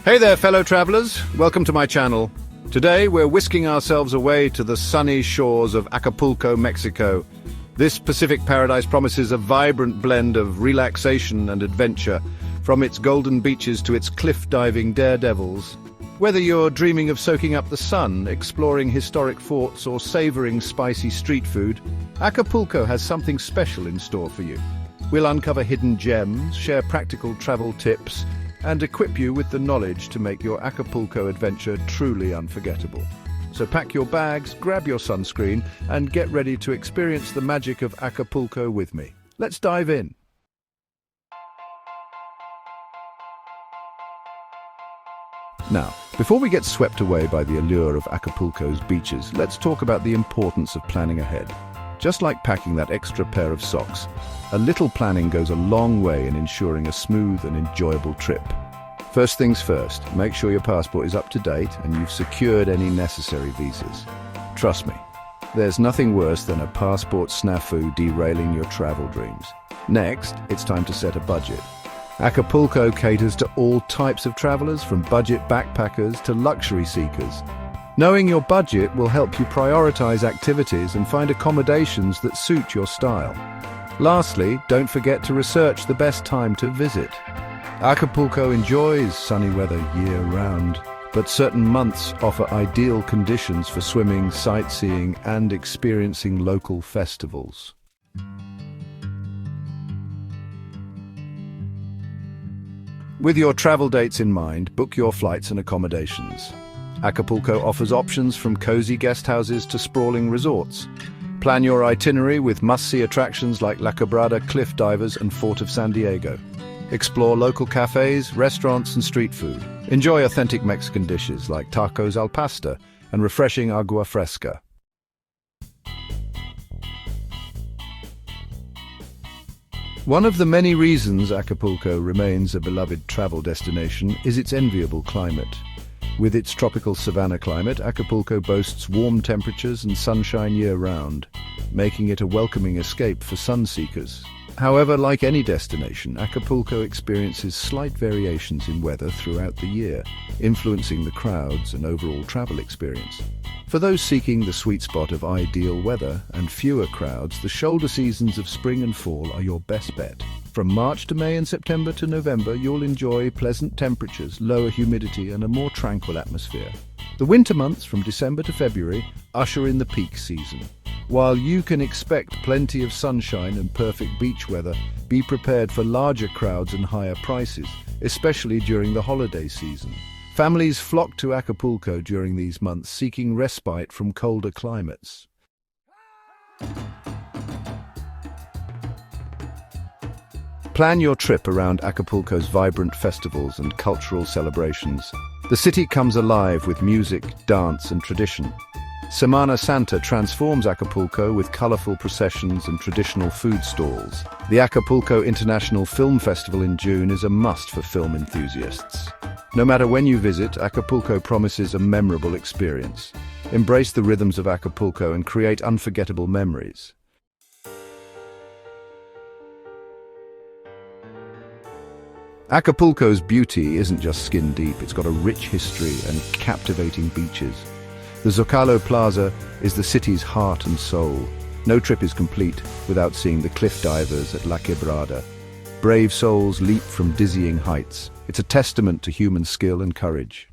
Hey there, fellow travelers. Welcome to my channel. Today, we're whisking ourselves away to the sunny shores of Acapulco, Mexico. This Pacific paradise promises a vibrant blend of relaxation and adventure, from its golden beaches to its cliff-diving daredevils. Whether you're dreaming of soaking up the sun, exploring historic forts, or savoring spicy street food, Acapulco has something special in store for you. We'll uncover hidden gems, share practical travel tips, and equip you with the knowledge to make your Acapulco adventure truly unforgettable. So pack your bags, grab your sunscreen, and get ready to experience the magic of Acapulco with me. Let's dive in. Now, before we get swept away by the allure of Acapulco's beaches, let's talk about the importance of planning ahead. Just like packing that extra pair of socks, a little planning goes a long way in ensuring a smooth and enjoyable trip. First things first, make sure your passport is up to date and you've secured any necessary visas. Trust me, there's nothing worse than a passport snafu derailing your travel dreams. Next, it's time to set a budget. Acapulco caters to all types of travelers, from budget backpackers to luxury seekers. Knowing your budget will help you prioritize activities and find accommodations that suit your style. Lastly, don't forget to research the best time to visit. Acapulco enjoys sunny weather year-round, but certain months offer ideal conditions for swimming, sightseeing, and experiencing local festivals. With your travel dates in mind, book your flights and accommodations. Acapulco offers options from cozy guest houses to sprawling resorts. Plan your itinerary with must-see attractions like La Quebrada Cliff Divers and Fort of San Diego. Explore local cafes, restaurants, and street food. Enjoy authentic Mexican dishes like tacos al pastor and refreshing agua fresca. One of the many reasons Acapulco remains a beloved travel destination is its enviable climate. With its tropical savanna climate, Acapulco boasts warm temperatures and sunshine year-round, making it a welcoming escape for sun seekers. However, like any destination, Acapulco experiences slight variations in weather throughout the year, influencing the crowds and overall travel experience. For those seeking the sweet spot of ideal weather and fewer crowds, the shoulder seasons of spring and fall are your best bet. From March to May and September to November, you'll enjoy pleasant temperatures, lower humidity, and a more tranquil atmosphere. The winter months, from December to February, usher in the peak season. While you can expect plenty of sunshine and perfect beach weather, be prepared for larger crowds and higher prices, especially during the holiday season. Families flock to Acapulco during these months, seeking respite from colder climates. Plan your trip around Acapulco's vibrant festivals and cultural celebrations. The city comes alive with music, dance, and tradition. Semana Santa transforms Acapulco with colorful processions and traditional food stalls. The Acapulco International Film Festival in June is a must for film enthusiasts. No matter when you visit, Acapulco promises a memorable experience. Embrace the rhythms of Acapulco and create unforgettable memories. Acapulco's beauty isn't just skin deep, it's got a rich history and captivating beaches. The Zocalo Plaza is the city's heart and soul. No trip is complete without seeing the cliff divers at La Quebrada. Brave souls leap from dizzying heights. It's a testament to human skill and courage.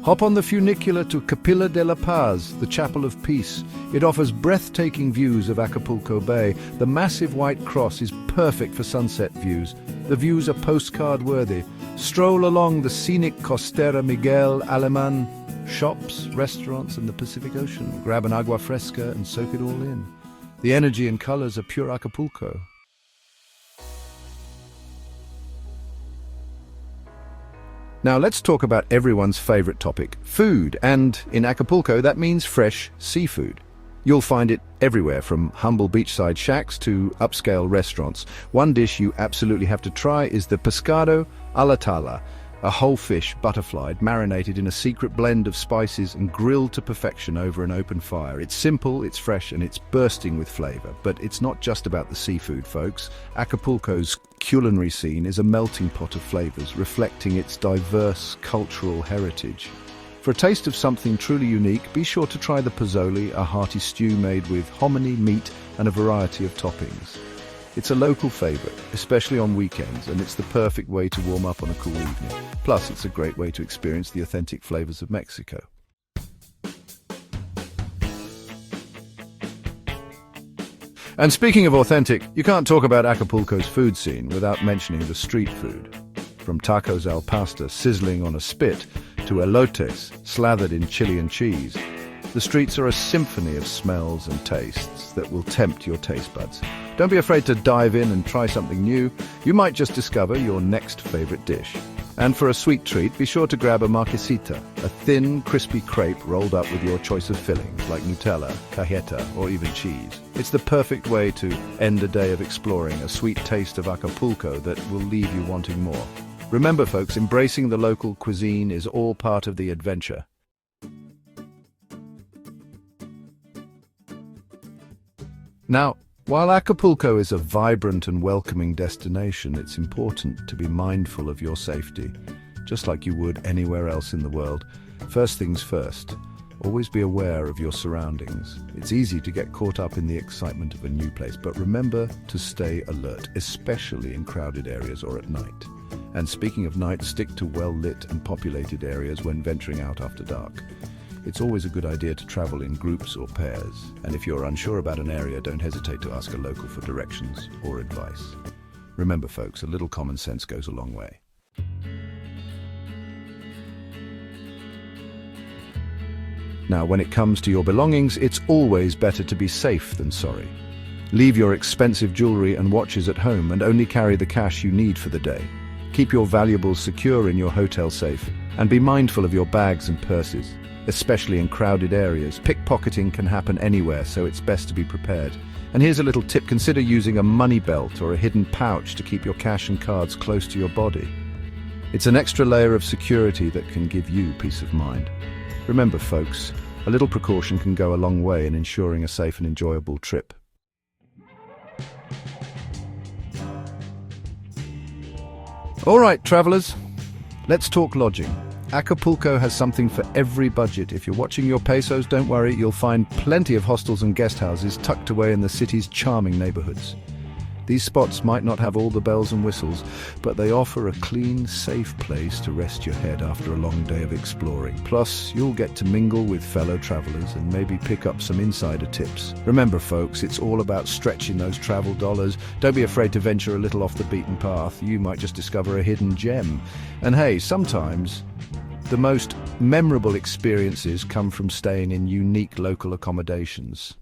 Hop on the funicular to Capilla de la Paz, the Chapel of Peace. It offers breathtaking views of Acapulco Bay. The massive white cross is perfect for sunset views. The views are postcard-worthy. Stroll along the scenic Costera Miguel Aleman. Shops, restaurants, and the Pacific Ocean. Grab an agua fresca and soak it all in. The energy and colors are pure Acapulco. Now let's talk about everyone's favorite topic, food. And in Acapulco, that means fresh seafood. You'll find it everywhere, from humble beachside shacks to upscale restaurants. One dish you absolutely have to try is the pescado a la tala. A whole fish, butterflied, marinated in a secret blend of spices and grilled to perfection over an open fire. It's simple, it's fresh, and it's bursting with flavor. But it's not just about the seafood, folks. Acapulco's culinary scene is a melting pot of flavors, reflecting its diverse cultural heritage. For a taste of something truly unique, be sure to try the pozole, a hearty stew made with hominy, meat, and a variety of toppings. It's a local favorite, especially on weekends, and it's the perfect way to warm up on a cool evening. Plus, it's a great way to experience the authentic flavors of Mexico. And speaking of authentic, you can't talk about Acapulco's food scene without mentioning the street food. From tacos al pastor sizzling on a spit to elotes slathered in chili and cheese, the streets are a symphony of smells and tastes that will tempt your taste buds. Don't be afraid to dive in and try something new. You might just discover your next favorite dish. And for a sweet treat, be sure to grab a marquesita, a thin, crispy crepe rolled up with your choice of fillings like Nutella, cajeta, or even cheese. It's the perfect way to end a day of exploring a sweet taste of Acapulco that will leave you wanting more. Remember, folks, embracing the local cuisine is all part of the adventure. Now, while Acapulco is a vibrant and welcoming destination, it's important to be mindful of your safety, just like you would anywhere else in the world. First things first, always be aware of your surroundings. It's easy to get caught up in the excitement of a new place, but remember to stay alert, especially in crowded areas or at night. And speaking of night, stick to well-lit and populated areas when venturing out after dark. It's always a good idea to travel in groups or pairs, and if you're unsure about an area, don't hesitate to ask a local for directions or advice. Remember, folks, a little common sense goes a long way. Now, when it comes to your belongings, it's always better to be safe than sorry. Leave your expensive jewelry and watches at home and only carry the cash you need for the day. Keep your valuables secure in your hotel safe, and be mindful of your bags and purses. Especially in crowded areas, pickpocketing can happen anywhere, so it's best to be prepared. And here's a little tip: consider using a money belt or a hidden pouch to keep your cash and cards close to your body. It's an extra layer of security that can give you peace of mind. Remember, folks, a little precaution can go a long way in ensuring a safe and enjoyable trip. All right, travelers, let's talk lodging. Acapulco has something for every budget. If you're watching your pesos, don't worry, you'll find plenty of hostels and guest houses tucked away in the city's charming neighborhoods. These spots might not have all the bells and whistles, but they offer a clean, safe place to rest your head after a long day of exploring. Plus, you'll get to mingle with fellow travelers and maybe pick up some insider tips. Remember, folks, it's all about stretching those travel dollars. Don't be afraid to venture a little off the beaten path. You might just discover a hidden gem. And hey, sometimes the most memorable experiences come from staying in unique local accommodations.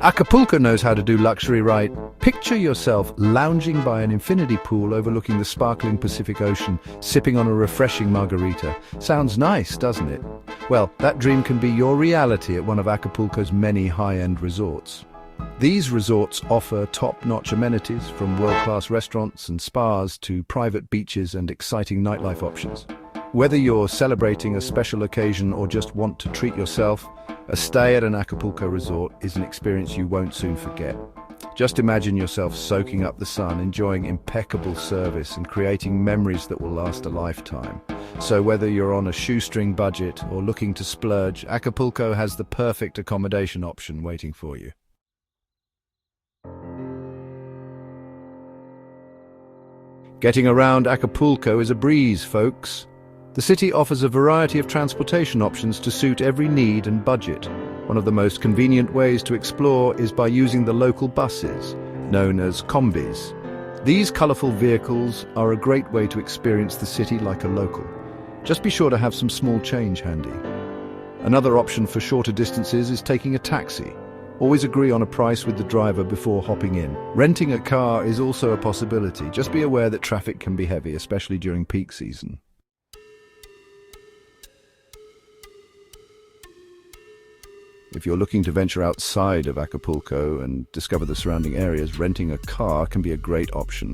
Acapulco knows how to do luxury right. Picture yourself lounging by an infinity pool overlooking the sparkling Pacific Ocean, sipping on a refreshing margarita. Sounds nice, doesn't it? Well, that dream can be your reality at one of Acapulco's many high-end resorts. These resorts offer top-notch amenities, from world-class restaurants and spas to private beaches and exciting nightlife options. Whether you're celebrating a special occasion or just want to treat yourself, a stay at an Acapulco resort is an experience you won't soon forget. Just imagine yourself soaking up the sun, enjoying impeccable service and creating memories that will last a lifetime. So whether you're on a shoestring budget or looking to splurge, Acapulco has the perfect accommodation option waiting for you. Getting around Acapulco is a breeze, folks. The city offers a variety of transportation options to suit every need and budget. One of the most convenient ways to explore is by using the local buses, known as combis. These colorful vehicles are a great way to experience the city like a local. Just be sure to have some small change handy. Another option for shorter distances is taking a taxi. Always agree on a price with the driver before hopping in. Renting a car is also a possibility. Just be aware that traffic can be heavy, especially during peak season. If you're looking to venture outside of Acapulco and discover the surrounding areas, renting a car can be a great option.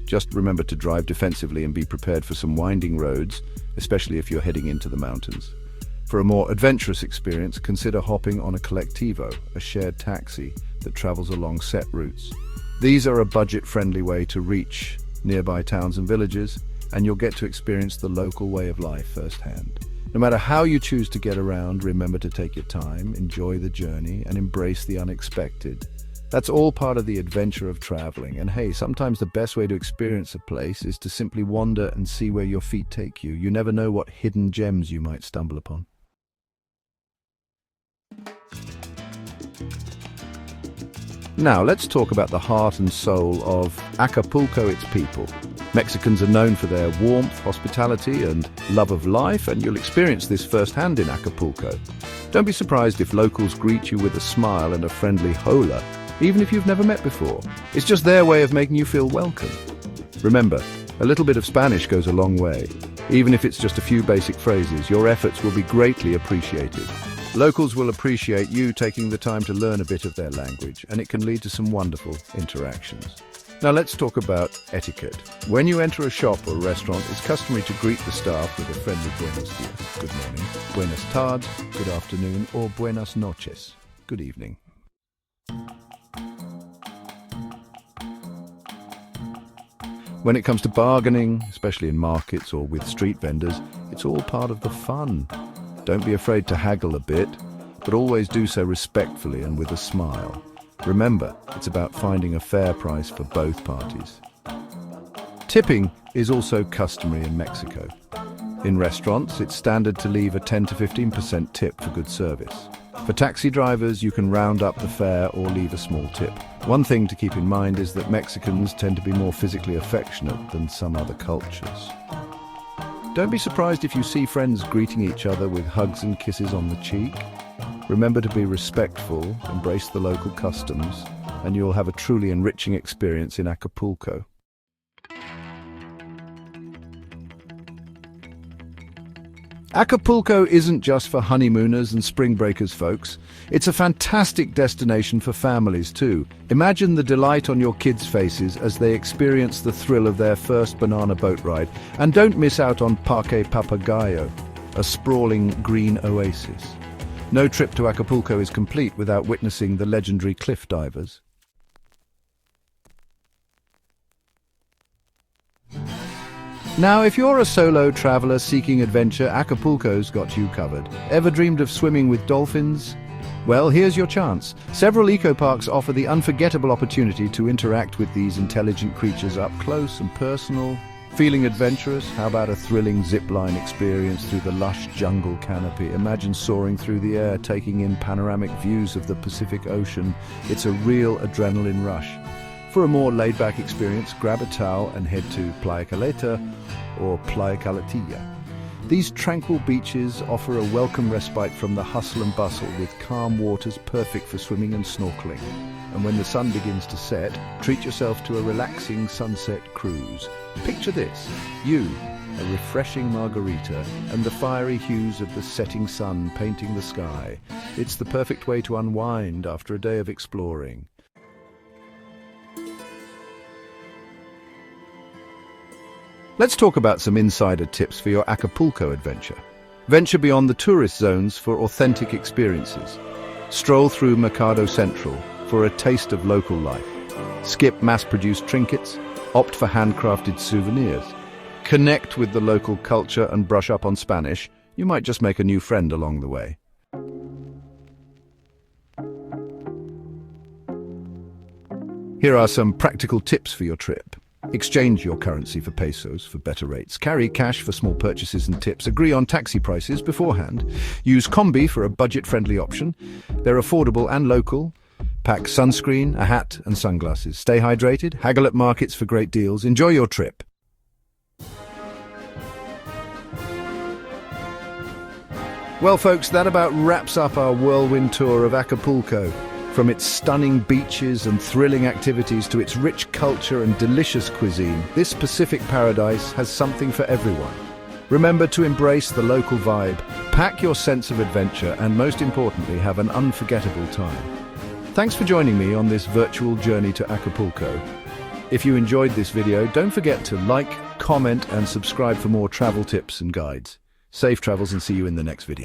Just remember to drive defensively and be prepared for some winding roads, especially if you're heading into the mountains. For a more adventurous experience, consider hopping on a collectivo, a shared taxi that travels along set routes. These are a budget-friendly way to reach nearby towns and villages, and you'll get to experience the local way of life firsthand. No matter how you choose to get around, remember to take your time, enjoy the journey, and embrace the unexpected. That's all part of the adventure of traveling. And hey, sometimes the best way to experience a place is to simply wander and see where your feet take you. You never know what hidden gems you might stumble upon. Now, let's talk about the heart and soul of Acapulco, its people. Mexicans are known for their warmth, hospitality, and love of life, and you'll experience this firsthand in Acapulco. Don't be surprised if locals greet you with a smile and a friendly hola, even if you've never met before. It's just their way of making you feel welcome. Remember, a little bit of Spanish goes a long way. Even if it's just a few basic phrases, your efforts will be greatly appreciated. Locals will appreciate you taking the time to learn a bit of their language, and it can lead to some wonderful interactions. Now let's talk about etiquette. When you enter a shop or restaurant, it's customary to greet the staff with a friendly buenos dias, good morning, buenas tardes, good afternoon, or buenas noches, good evening. When it comes to bargaining, especially in markets or with street vendors, it's all part of the fun. Don't be afraid to haggle a bit, but always do so respectfully and with a smile. Remember, it's about finding a fair price for both parties. Tipping is also customary in Mexico. In restaurants, it's standard to leave a 10 to 15% tip for good service. For taxi drivers, you can round up the fare or leave a small tip. One thing to keep in mind is that Mexicans tend to be more physically affectionate than some other cultures. Don't be surprised if you see friends greeting each other with hugs and kisses on the cheek. Remember to be respectful, embrace the local customs, and you'll have a truly enriching experience in Acapulco. Acapulco isn't just for honeymooners and spring breakers, folks. It's a fantastic destination for families too. Imagine the delight on your kids' faces as they experience the thrill of their first banana boat ride. And don't miss out on Parque Papagayo, a sprawling green oasis. No trip to Acapulco is complete without witnessing the legendary cliff divers. Now, if you're a solo traveler seeking adventure, Acapulco's got you covered. Ever dreamed of swimming with dolphins? Well, here's your chance. Several eco-parks offer the unforgettable opportunity to interact with these intelligent creatures up close and personal. Feeling adventurous? How about a thrilling zip-line experience through the lush jungle canopy? Imagine soaring through the air, taking in panoramic views of the Pacific Ocean. It's a real adrenaline rush. For a more laid-back experience, grab a towel and head to Playa Caleta or Playa Caletilla. These tranquil beaches offer a welcome respite from the hustle and bustle, with calm waters perfect for swimming and snorkeling. And when the sun begins to set, treat yourself to a relaxing sunset cruise. Picture this, you, a refreshing margarita, and the fiery hues of the setting sun painting the sky. It's the perfect way to unwind after a day of exploring. Let's talk about some insider tips for your Acapulco adventure. Venture beyond the tourist zones for authentic experiences. Stroll through Mercado Central for a taste of local life. Skip mass-produced trinkets. Opt for handcrafted souvenirs. Connect with the local culture and brush up on Spanish. You might just make a new friend along the way. Here are some practical tips for your trip. Exchange your currency for pesos for better rates. Carry cash for small purchases and tips. Agree on taxi prices beforehand. Use Combi for a budget-friendly option. They're affordable and local. Pack sunscreen, a hat, and sunglasses. Stay hydrated. Haggle at markets for great deals. Enjoy your trip. Well, folks, that about wraps up our whirlwind tour of Acapulco. From its stunning beaches and thrilling activities to its rich culture and delicious cuisine, this Pacific paradise has something for everyone. Remember to embrace the local vibe, pack your sense of adventure, and most importantly, have an unforgettable time. Thanks for joining me on this virtual journey to Acapulco. If you enjoyed this video, don't forget to like, comment, and subscribe for more travel tips and guides. Safe travels and see you in the next video.